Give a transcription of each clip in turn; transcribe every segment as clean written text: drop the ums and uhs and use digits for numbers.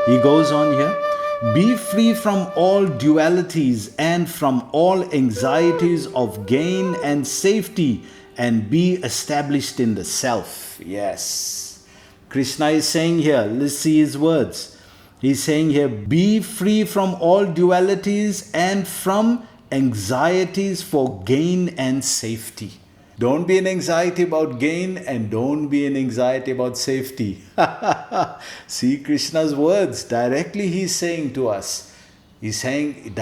He goes on here. Be free from all dualities and from all anxieties of gain and safety, and be established in the self. Yes. Krishna is saying here, let's see his words. He's saying here, be free from all dualities and from anxieties for gain and safety. Don't be in anxiety about gain and don't be in anxiety about safety. See Krishna's words. Directly he's saying to us. He's saying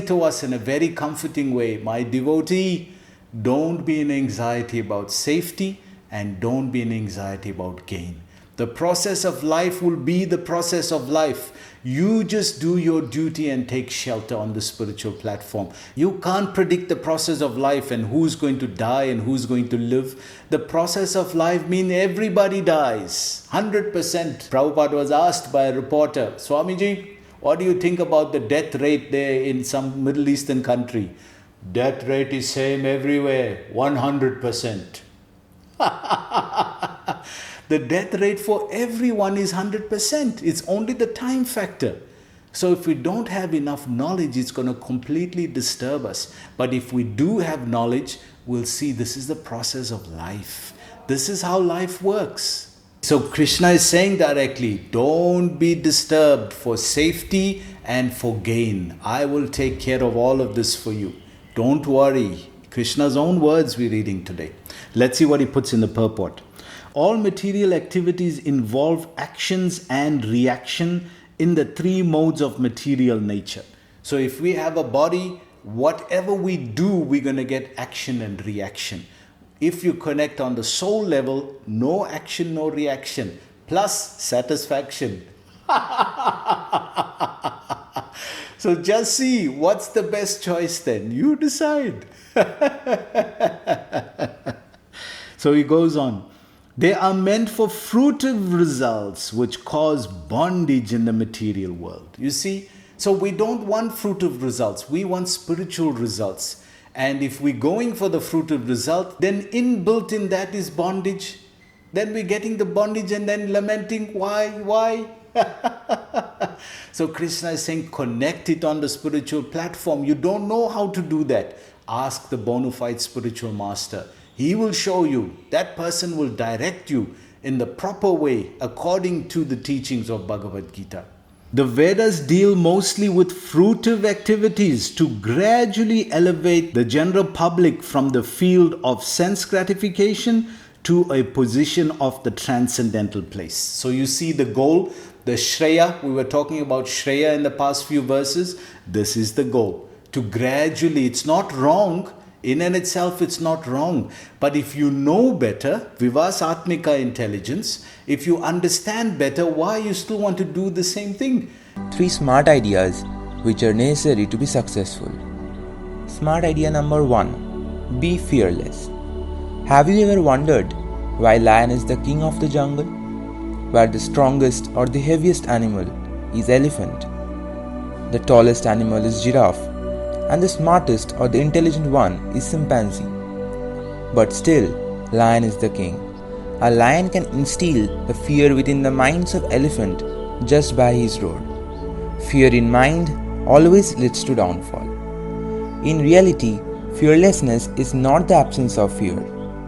to us in a very comforting way, my devotee, don't be in anxiety about safety and don't be in anxiety about gain. The process of life will be the process of life. You just do your duty and take shelter on the spiritual platform. You can't predict the process of life and who's going to die and who's going to live. The process of life means everybody dies. 100%. Prabhupada was asked by a reporter, Swamiji, what do you think about the death rate there in some Middle Eastern country? Death rate is same everywhere, 100%. The death rate for everyone is 100%. It's only the time factor. So if we don't have enough knowledge, it's going to completely disturb us. But if we do have knowledge, we'll see this is the process of life. This is how life works. So Krishna is saying directly, don't be disturbed for safety and for gain. I will take care of all of this for you. Don't worry. Krishna's own words we're reading today. Let's see what he puts in the purport. All material activities involve actions and reaction in the three modes of material nature. So if we have a body, whatever we do, we're going to get action and reaction. If you connect on the soul level, no action, no reaction, plus satisfaction. So just see what's the best choice then. You decide. So he goes on. They are meant for fruitive results which cause bondage in the material world. You see, so we don't want fruitive results. We want spiritual results. And if we're going for the fruitive result, then inbuilt in that is bondage. Then we're getting the bondage and then lamenting, why? So Krishna is saying, connect it on the spiritual platform. You don't know how to do that. Ask the bona fide spiritual master. He will show you. That person will direct you in the proper way according to the teachings of Bhagavad Gita. The Vedas deal mostly with fruitive activities to gradually elevate the general public from the field of sense gratification to a position of the transcendental place. So you see the goal, the Shreya. We were talking about Shreya in the past few verses. This is the goal. To gradually, it's not wrong. In and itself, it's not wrong. But if you know better, Vivasatmika intelligence, if you understand better, why you still want to do the same thing? 3 smart ideas which are necessary to be successful. Smart idea number 1. Be fearless. Have you ever wondered why lion is the king of the jungle? Where the strongest or the heaviest animal is elephant. The tallest animal is giraffe. And the smartest or the intelligent one is chimpanzee. But still, lion is the king. A lion can instill the fear within the minds of elephant just by his roar. Fear in mind always leads to downfall. In reality, fearlessness is not the absence of fear.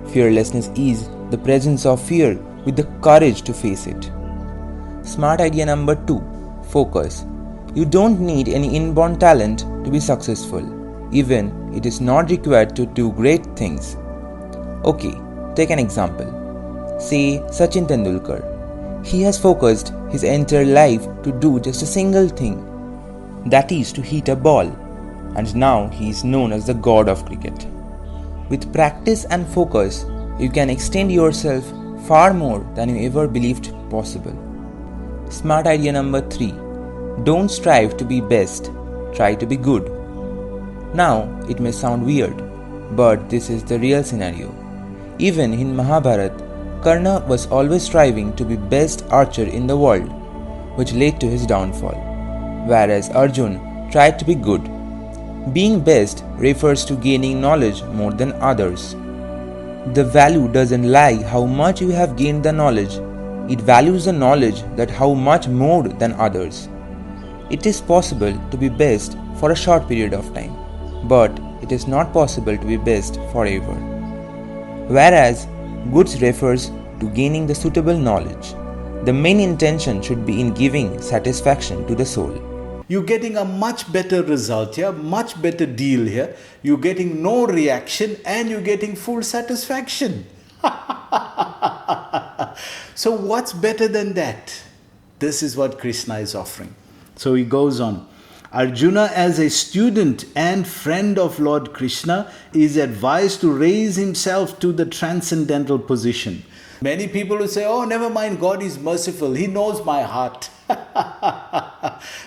Fearlessness is the presence of fear with the courage to face it. Smart idea number 2. Focus. You don't need any inborn talent to be successful. Even it is not required to do great things. Okay, take an example. Say Sachin Tendulkar. He has focused his entire life to do just a single thing. That is to hit a ball. And now he is known as the god of cricket. With practice and focus, you can extend yourself far more than you ever believed possible. Smart idea number 3. Don't strive to be best, try to be good. Now, it may sound weird, but this is the real scenario. Even in Mahabharata, Karna was always striving to be best archer in the world, which led to his downfall, whereas Arjun tried to be good. Being best refers to gaining knowledge more than others. The value doesn't lie how much you have gained the knowledge, It values the knowledge that how much more than others. It is possible to be best for a short period of time, but it is not possible to be best forever. Whereas goods refers to gaining the suitable knowledge, the main intention should be in giving satisfaction to the soul. You're getting a much better result here, much better deal here. You're getting no reaction and you're getting full satisfaction. So what's better than that? This is what Krishna is offering. So he goes on. Arjuna, as a student and friend of Lord Krishna, is advised to raise himself to the transcendental position. Many people will say, oh, never mind, God is merciful. He knows my heart.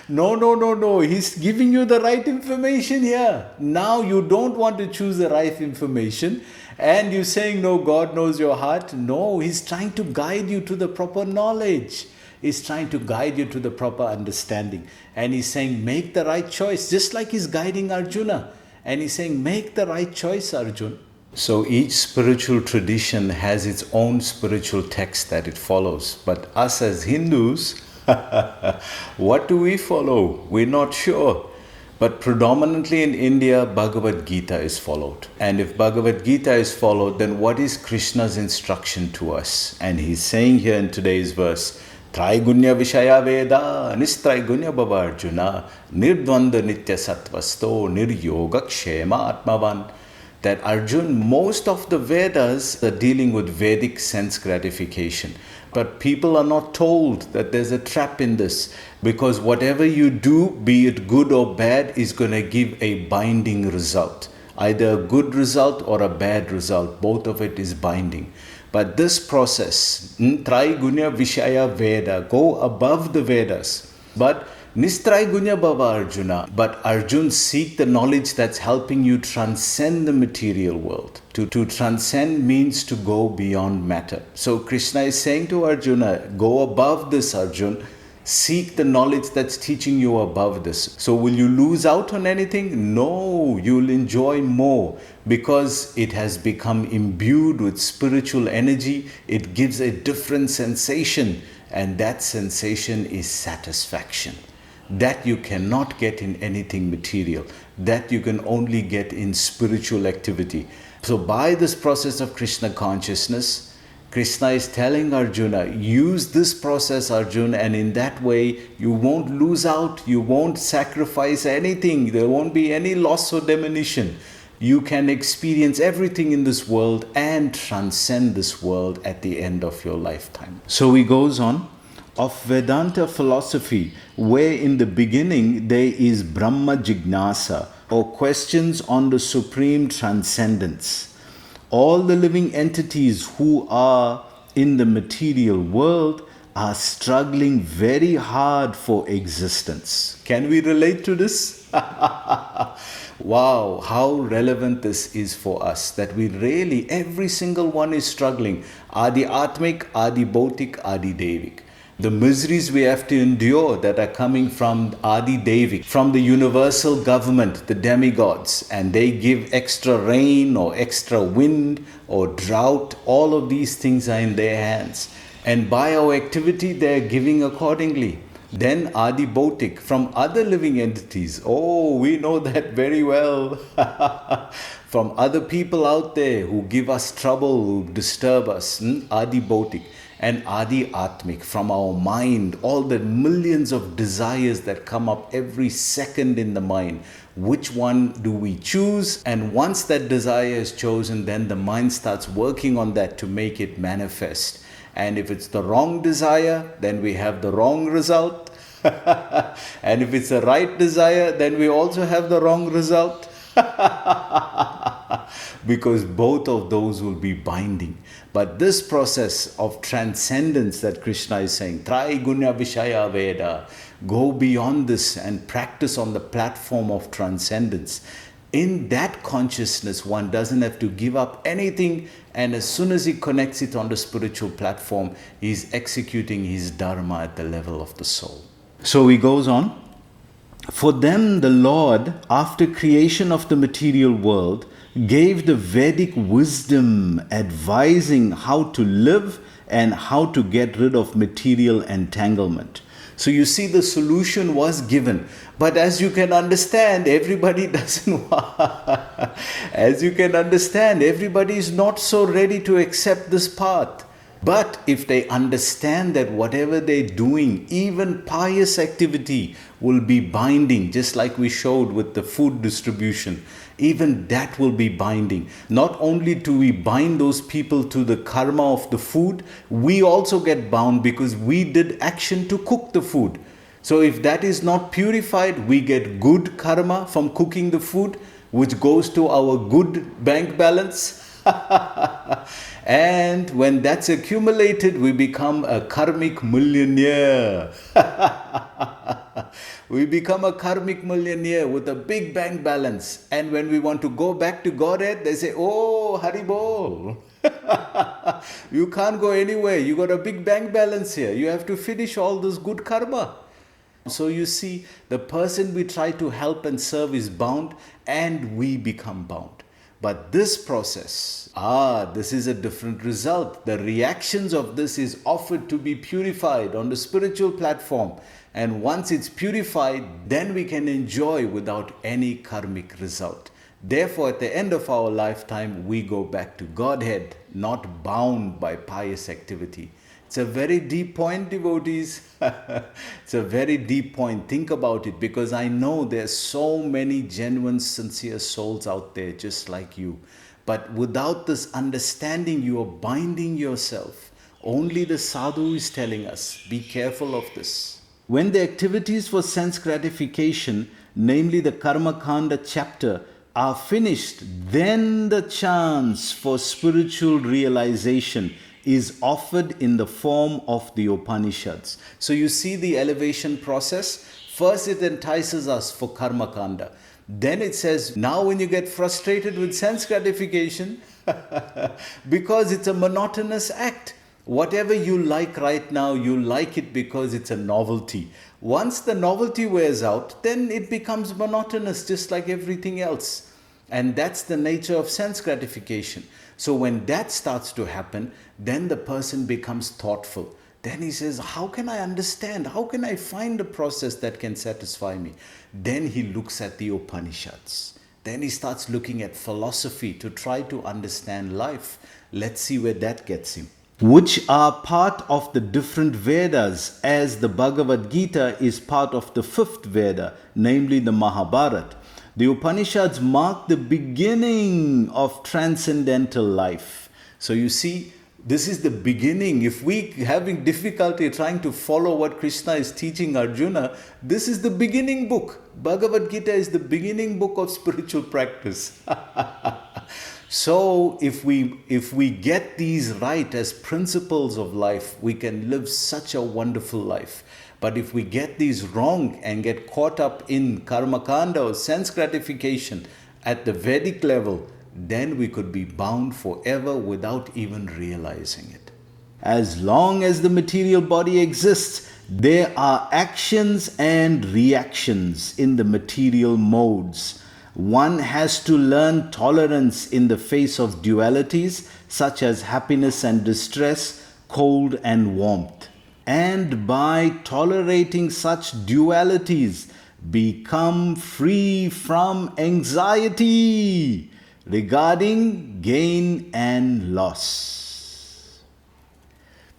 No. He's giving you the right information here. Now you don't want to choose the right information and you're saying, no, God knows your heart. No, he's trying to guide you to the proper knowledge. He's trying to guide you to the proper understanding. And he's saying, make the right choice, just like he's guiding Arjuna. And he's saying, make the right choice, Arjun. So each spiritual tradition has its own spiritual text that it follows. But us as Hindus, what do we follow? We're not sure. But predominantly in India, Bhagavad Gita is followed. And if Bhagavad Gita is followed, then what is Krishna's instruction to us? And he's saying here in today's verse, Traigunya Vishaya Veda, Nistraigunya Bhava Arjuna, Nirdvanda Nitya Sattvasto, Niryoga Kshema Atmavan. That Arjun, most of the Vedas are dealing with Vedic sense gratification. But people are not told that there's a trap in this, because whatever you do, be it good or bad, is going to give a binding result. Either a good result or a bad result. Both of it is binding. But this process, Traigunya Vishaya Veda, go above the Vedas. But Nistraigunya Bhava Arjuna, but Arjun, seek the knowledge that's helping you transcend the material world. To transcend means to go beyond matter. So Krishna is saying to Arjuna, go above this, Arjun. Seek the knowledge that's teaching you above this. So will you lose out on anything? No, you'll enjoy more because it has become imbued with spiritual energy. It gives a different sensation, and that sensation is satisfaction. That you cannot get in anything material. That you can only get in spiritual activity. So by this process of Krishna consciousness, Krishna is telling Arjuna, use this process, Arjuna, and in that way you won't lose out, you won't sacrifice anything, there won't be any loss or diminution. You can experience everything in this world and transcend this world at the end of your lifetime. So he goes on. Of Vedanta philosophy, where in the beginning there is Brahma Jignasa, or questions on the supreme transcendence. All the living entities who are in the material world are struggling very hard for existence. Can we relate to this? Wow, how relevant this is for us, that we really, every single one is struggling. Adi Atmik, Adi Bautik, Adi Devik. The miseries we have to endure that are coming from Adi Devik, from the universal government, the demigods, and they give extra rain or extra wind or drought. All of these things are in their hands. And by our activity, they are giving accordingly. Then Adi Bautik, from other living entities. Oh, we know that very well. From other people out there who give us trouble, who disturb us. Adi Bautik. And Adi Atmik, from our mind, all the millions of desires that come up every second in the mind. Which one do we choose? And once that desire is chosen, then the mind starts working on that to make it manifest. And if it's the wrong desire, then we have the wrong result. And if it's the right desire, then we also have the wrong result. Because both of those will be binding. But this process of transcendence that Krishna is saying, Traigunya Vishaya Veda, go beyond this and practice on the platform of transcendence. In that consciousness, one doesn't have to give up anything, and as soon as he connects it on the spiritual platform, he's executing his dharma at the level of the soul. So he goes on. For them, the Lord, after creation of the material world, gave the Vedic wisdom advising how to live and how to get rid of material entanglement. So you see, the solution was given. But as you can understand, everybody doesn't as you can understand, everybody is not so ready to accept this path. But if they understand that whatever they're doing, even pious activity, will be binding, just like we showed with the food distribution, even that will be binding. Not only do we bind those people to the karma of the food, we also get bound because we did action to cook the food. So if that is not purified, we get good karma from cooking the food, which goes to our good bank balance. And when that's accumulated, we become a karmic millionaire. We become a karmic millionaire with a big bank balance. And when we want to go back to Godhead, they say, "Oh, Haribol, you can't go anywhere. You got a big bank balance here. You have to finish all this good karma." So you see, the person we try to help and serve is bound, and we become bound. But this process, this is a different result. The reactions of this is offered to be purified on the spiritual platform. And once it's purified, then we can enjoy without any karmic result. Therefore, at the end of our lifetime, we go back to Godhead, not bound by pious activity. It's a very deep point, devotees. It's a very deep point. Think about it, because I know there's so many genuine, sincere souls out there just like you. But without this understanding, you are binding yourself. Only the sadhu is telling us, be careful of this. When the activities for sense gratification, namely the Karma Kanda chapter, are finished, then the chance for spiritual realization is offered in the form of the Upanishads. So you see the elevation process. First it entices us for karma kanda. Then it says, now when you get frustrated with sense gratification, because it's a monotonous act. Whatever you like right now, you like it because it's a novelty. Once the novelty wears out, then it becomes monotonous, just like everything else. And that's the nature of sense gratification. So when that starts to happen, then the person becomes thoughtful. Then he says, how can I understand? How can I find a process that can satisfy me? Then he looks at the Upanishads. Then he starts looking at philosophy to try to understand life. Let's see where that gets him. Which are part of the different Vedas, as the Bhagavad Gita is part of the fifth Veda, namely the Mahabharata. The Upanishads mark the beginning of transcendental life. So you see, this is the beginning. If we having difficulty trying to follow what Krishna is teaching Arjuna, this is the beginning book. Bhagavad Gita is the beginning book of spiritual practice. So if we get these right as principles of life, we can live such a wonderful life. But if we get these wrong and get caught up in karma kanda or sense gratification at the Vedic level, then we could be bound forever without even realizing it. As long as the material body exists, there are actions and reactions in the material modes. One has to learn tolerance in the face of dualities such as happiness and distress, cold and warmth. And by tolerating such dualities, become free from anxiety regarding gain and loss.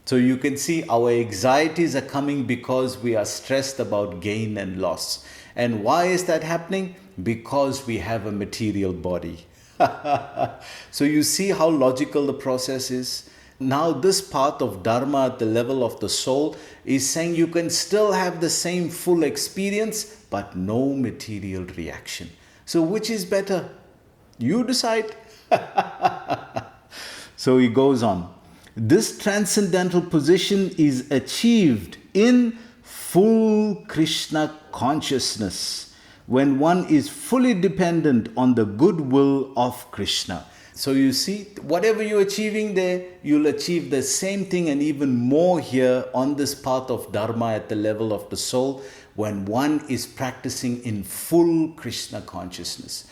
So you can see our anxieties are coming because we are stressed about gain and loss. And why is that happening? Because we have a material body. So you see how logical the process is. Now this path of Dharma at the level of the soul is saying you can still have the same full experience, but no material reaction. So which is better? You decide. So he goes on. This transcendental position is achieved in full Krishna consciousness, when one is fully dependent on the goodwill of Krishna. So you see, whatever you're achieving there, you'll achieve the same thing and even more here on this path of Dharma at the level of the soul, when one is practicing in full Krishna consciousness.